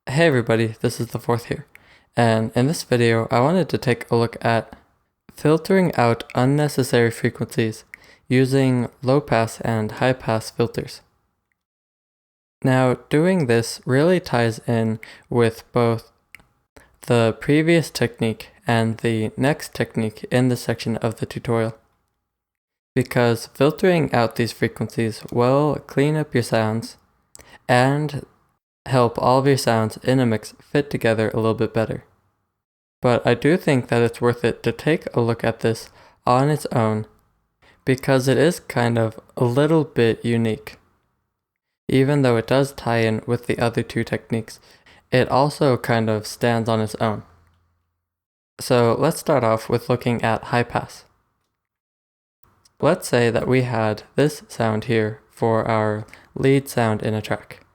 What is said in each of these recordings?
Hey everybody, this is the fourth here, and in this video I wanted to take a look at filtering out unnecessary frequencies using low pass and high pass filters. Now doing this really ties in with both the previous technique and the next technique in this section of the tutorial, because filtering out these frequencies will clean up your sounds and help all of your sounds in a mix fit together a little bit better. But I do think that it's worth it to take a look at this on its own because it is kind of a little bit unique. Even though it does tie in with the other two techniques, it also kind of stands on its own. So let's start off with looking at high pass. Let's say that we had this sound here for our lead sound in a track.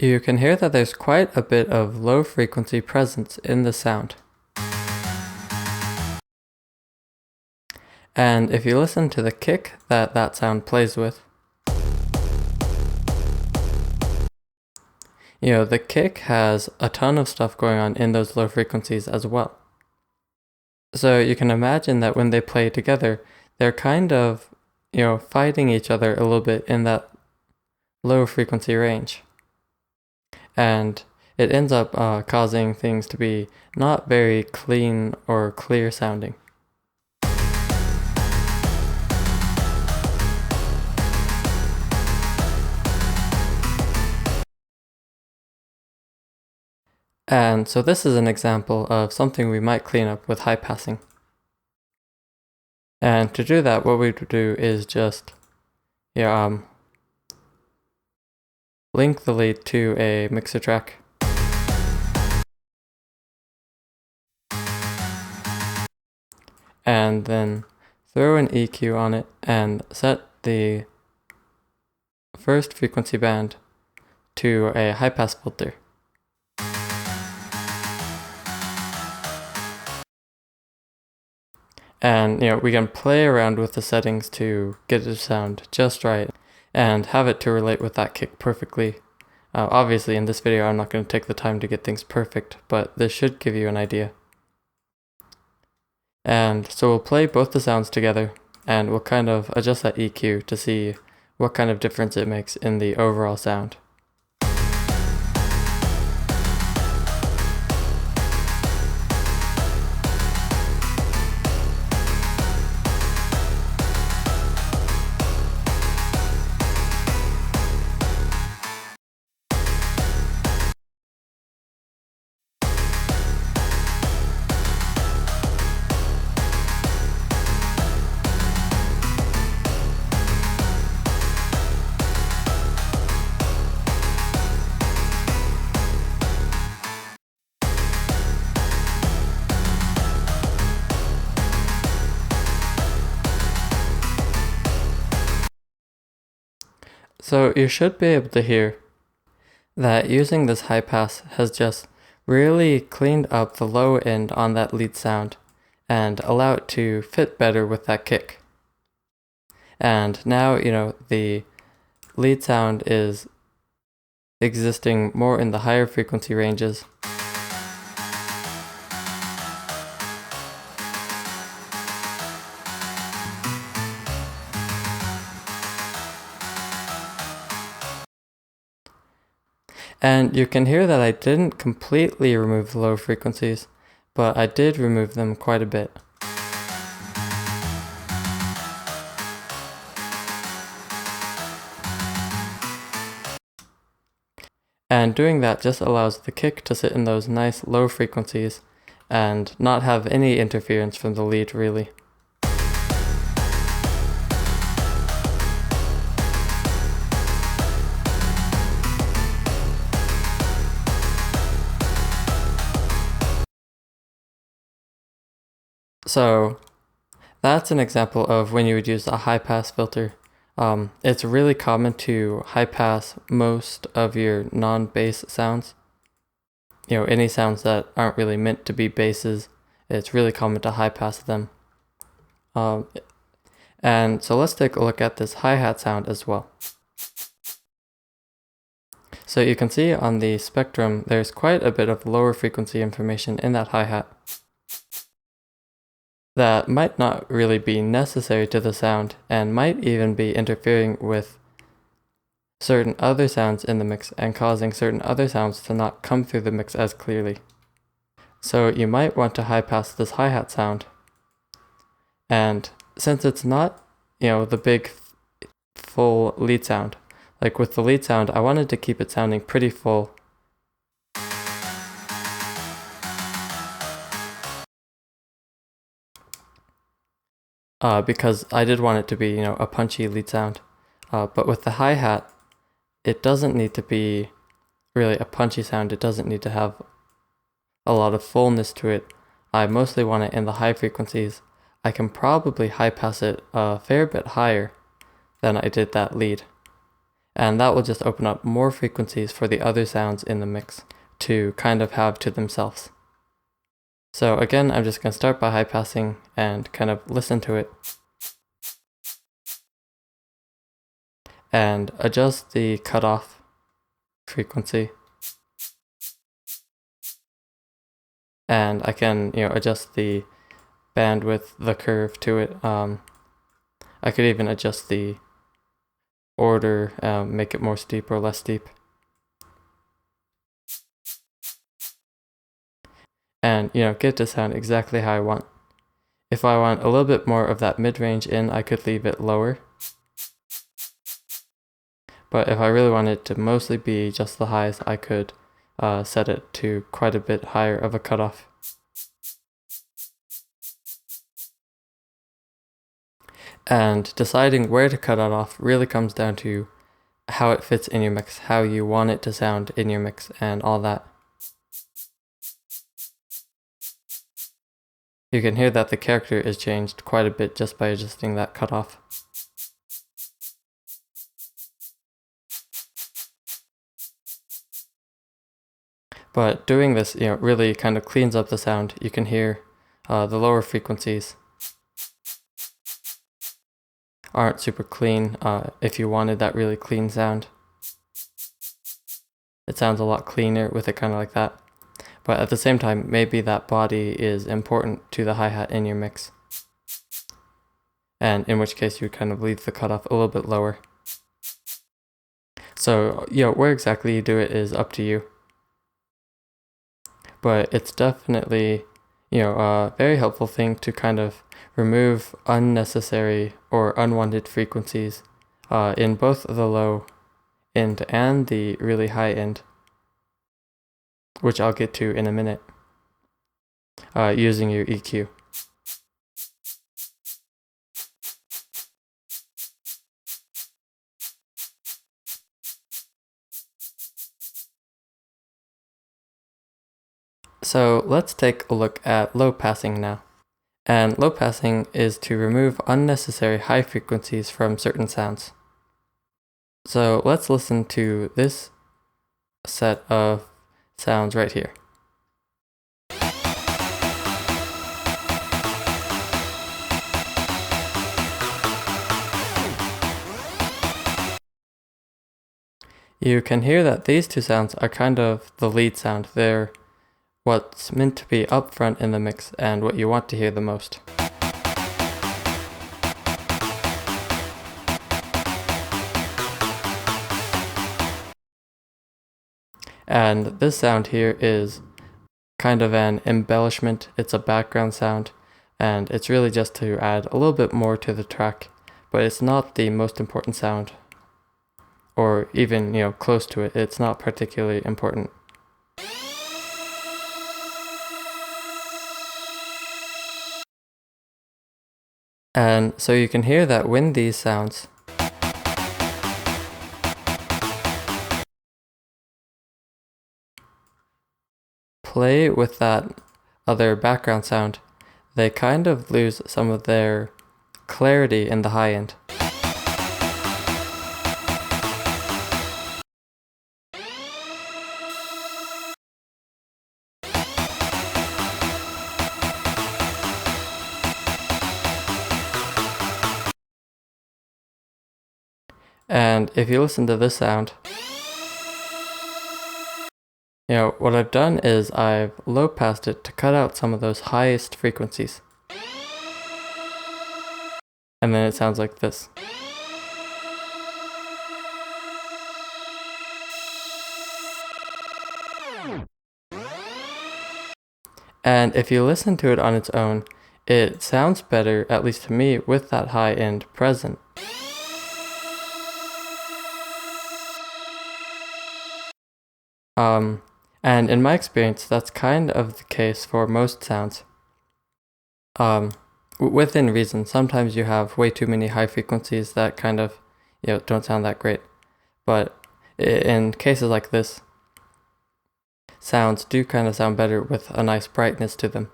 You can hear that there's quite a bit of low frequency presence in the sound. And if you listen to the kick that sound plays with, the kick has a ton of stuff going on in those low frequencies as well. So you can imagine that when they play together, they're kind of, fighting each other a little bit in that low frequency range. And it ends up causing things to be not very clean or clear sounding. And so this is an example of something we might clean up with high passing. And to do that, what we would do is just link the lead to a mixer track. And then throw an EQ on it and set the first frequency band to a high pass filter. And we can play around with the settings to get it to sound just right and have it to relate with that kick perfectly. Obviously in this video I'm not going to take the time to get things perfect, but this should give you an idea. And so we'll play both the sounds together and we'll kind of adjust that EQ to see what kind of difference it makes in the overall sound. So you should be able to hear that using this high pass has just really cleaned up the low end on that lead sound and allow it to fit better with that kick. And now, the lead sound is existing more in the higher frequency ranges. And you can hear that I didn't completely remove the low frequencies, but I did remove them quite a bit. And doing that just allows the kick to sit in those nice low frequencies and not have any interference from the lead really. So that's an example of when you would use a high pass filter. It's really common to high pass most of your non-bass sounds. Any sounds that aren't really meant to be basses, it's really common to high pass them. And so let's take a look at this hi-hat sound as well. So you can see on the spectrum, there's quite a bit of lower frequency information in that hi-hat that might not really be necessary to the sound and might even be interfering with certain other sounds in the mix and causing certain other sounds to not come through the mix as clearly. So you might want to high pass this hi-hat sound. And since it's not, the big full lead sound, like with the lead sound, I wanted to keep it sounding pretty full. Because I did want it to be, a punchy lead sound. But with the hi-hat, it doesn't need to be really a punchy sound. It doesn't need to have a lot of fullness to it. I mostly want it in the high frequencies. I can probably high pass it a fair bit higher than I did that lead. And that will just open up more frequencies for the other sounds in the mix to kind of have to themselves. So again, I'm just going to start by high passing and kind of listen to it. And adjust the cutoff frequency. And I can, adjust the bandwidth, the curve to it. I could even adjust the order, make it more steep or less steep. And, get it to sound exactly how I want. If I want a little bit more of that mid-range in, I could leave it lower. But if I really want it to mostly be just the highs, I could set it to quite a bit higher of a cutoff. And deciding where to cut it off really comes down to how it fits in your mix, how you want it to sound in your mix, and all that. You can hear that the character is changed quite a bit just by adjusting that cutoff. But doing this, really kind of cleans up the sound. You can hear the lower frequencies aren't super clean. If you wanted that really clean sound, it sounds a lot cleaner with it kind of like that. But at the same time, maybe that body is important to the hi-hat in your mix. And in which case you kind of leave the cutoff a little bit lower. So, where exactly you do it is up to you. But it's definitely, a very helpful thing to kind of remove unnecessary or unwanted frequencies in both the low end and the really high end, which I'll get to in a minute, using your EQ. So let's take a look at low passing now. And low passing is to remove unnecessary high frequencies from certain sounds. So let's listen to this set of sounds right here. You can hear that these two sounds are kind of the lead sound. They're what's meant to be up front in the mix and what you want to hear the most. And this sound here is kind of an embellishment. It's a background sound, and it's really just to add a little bit more to the track, but it's not the most important sound, or even, close to it. It's not particularly important. And so you can hear that when these sounds play with that other background sound, they kind of lose some of their clarity in the high end. And if you listen to this sound, what I've done is I've low passed it to cut out some of those highest frequencies. And then it sounds like this. And if you listen to it on its own, it sounds better, at least to me, with that high end present. And in my experience, that's kind of the case for most sounds. Within reason, sometimes you have way too many high frequencies that kind of, don't sound that great. But in cases like this, sounds do kind of sound better with a nice brightness to them.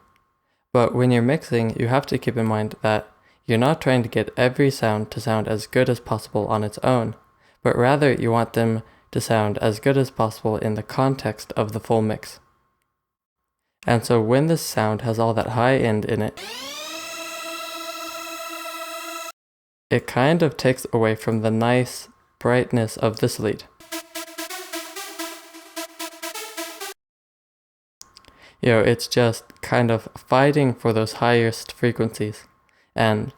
But when you're mixing, you have to keep in mind that you're not trying to get every sound to sound as good as possible on its own, but rather you want them to sound as good as possible in the context of the full mix. And so when this sound has all that high end in it, it kind of takes away from the nice brightness of this lead. It's just kind of fighting for those highest frequencies. And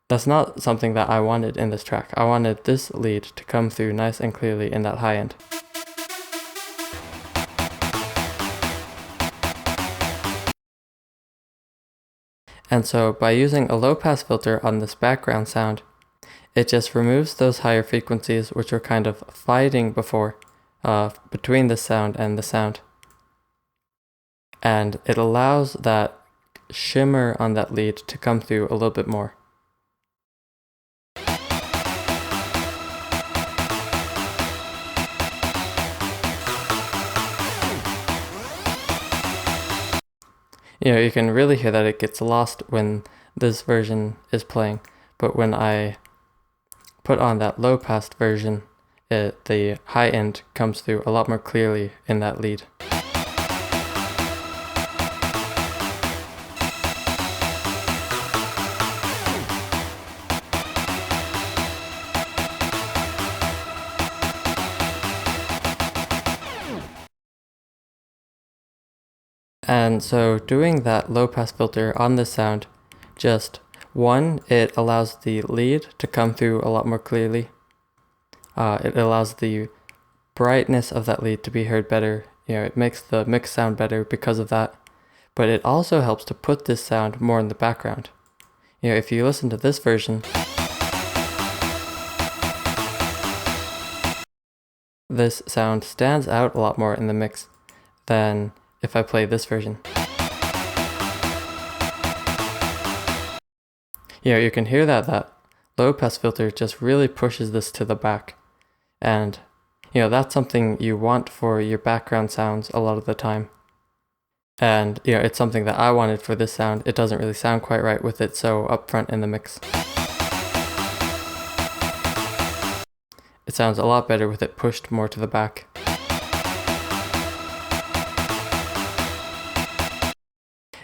that's not something that I wanted in this track. I wanted this lead to come through nice and clearly in that high end. And so by using a low pass filter on this background sound, it just removes those higher frequencies which were kind of fighting before between the sound and the sound. And it allows that shimmer on that lead to come through a little bit more. You can really hear that it gets lost when this version is playing, but when I put on that low pass version, the high end comes through a lot more clearly in that lead. And so doing that low pass filter on this sound, just one, it allows the lead to come through a lot more clearly. It allows the brightness of that lead to be heard better. It makes the mix sound better because of that. But it also helps to put this sound more in the background. If you listen to this version, this sound stands out a lot more in the mix than if I play this version. You can hear that low pass filter just really pushes this to the back. And, that's something you want for your background sounds a lot of the time. And, it's something that I wanted for this sound. It doesn't really sound quite right with it so up front in the mix. It sounds a lot better with it pushed more to the back.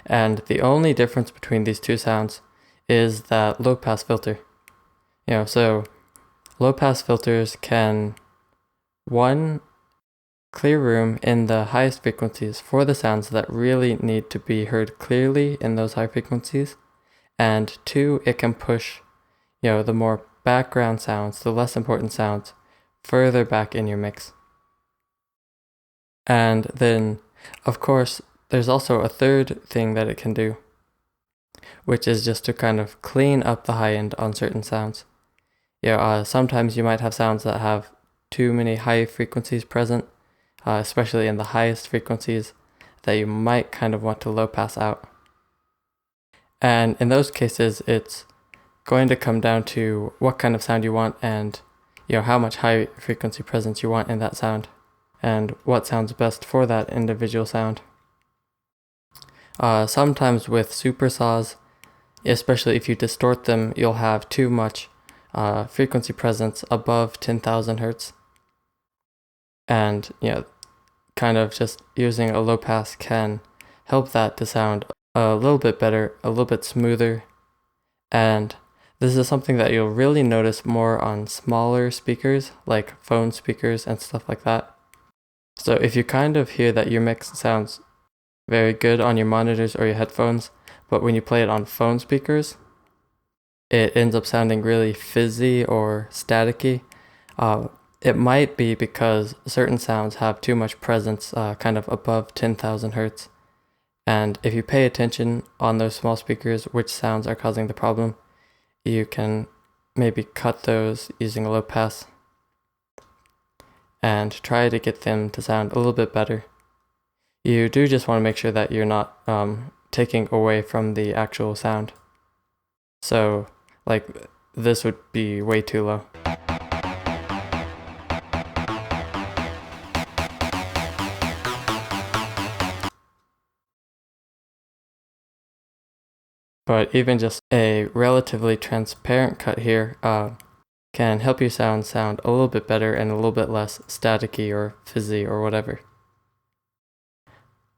And the only difference between these two sounds is that low pass filter. So low pass filters can, one, clear room in the highest frequencies for the sounds that really need to be heard clearly in those high frequencies. And two, it can push, the more background sounds, the less important sounds, further back in your mix. And then, of course, there's also a third thing that it can do, which is just to kind of clean up the high end on certain sounds. Sometimes you might have sounds that have too many high frequencies present, especially in the highest frequencies, that you might kind of want to low pass out. And in those cases, it's going to come down to what kind of sound you want and how much high frequency presence you want in that sound and what sounds best for that individual sound. Sometimes with supersaws, especially if you distort them, you'll have too much frequency presence above 10,000 hertz. And kind of just using a low pass can help that to sound a little bit better, a little bit smoother. And This is something that you'll really notice more on smaller speakers, like phone speakers and stuff like that. So if you kind of hear that your mix sounds very good on your monitors or your headphones, but when you play it on phone speakers, it ends up sounding really fizzy or staticky. It might be because certain sounds have too much presence, kind of above 10,000 hertz. And if you pay attention on those small speakers, which sounds are causing the problem, you can maybe cut those using a low pass and try to get them to sound a little bit better. You do just want to make sure that you're not taking away from the actual sound. So, like, this would be way too low. But even just a relatively transparent cut here can help your sound a little bit better and a little bit less staticky or fizzy or whatever.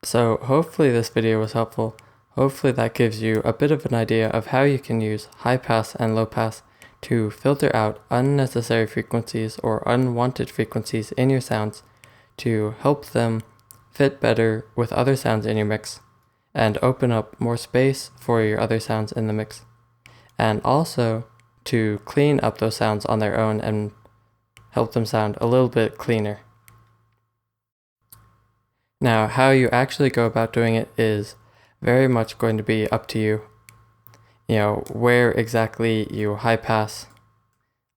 So hopefully this video was helpful. Hopefully that gives you a bit of an idea of how you can use high pass and low pass to filter out unnecessary frequencies or unwanted frequencies in your sounds to help them fit better with other sounds in your mix and open up more space for your other sounds in the mix, and also to clean up those sounds on their own and help them sound a little bit cleaner. Now, how you actually go about doing it is very much going to be up to you. You know, where exactly you high pass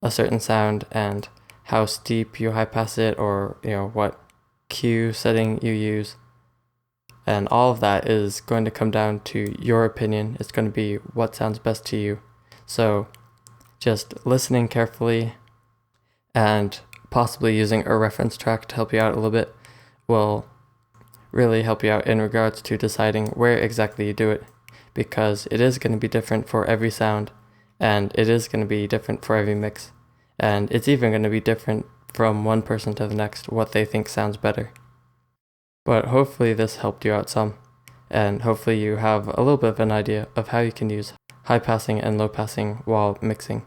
a certain sound and how steep you high pass it, or, you know, what Q setting you use. And all of that is going to come down to your opinion. It's going to be what sounds best to you. So just listening carefully and possibly using a reference track to help you out a little bit will really help you out in regards to deciding where exactly you do it, because it is going to be different for every sound, and it is going to be different for every mix, and it's even going to be different from one person to the next what they think sounds better. But hopefully this helped you out some, and hopefully you have a little bit of an idea of how you can use high passing and low passing while mixing.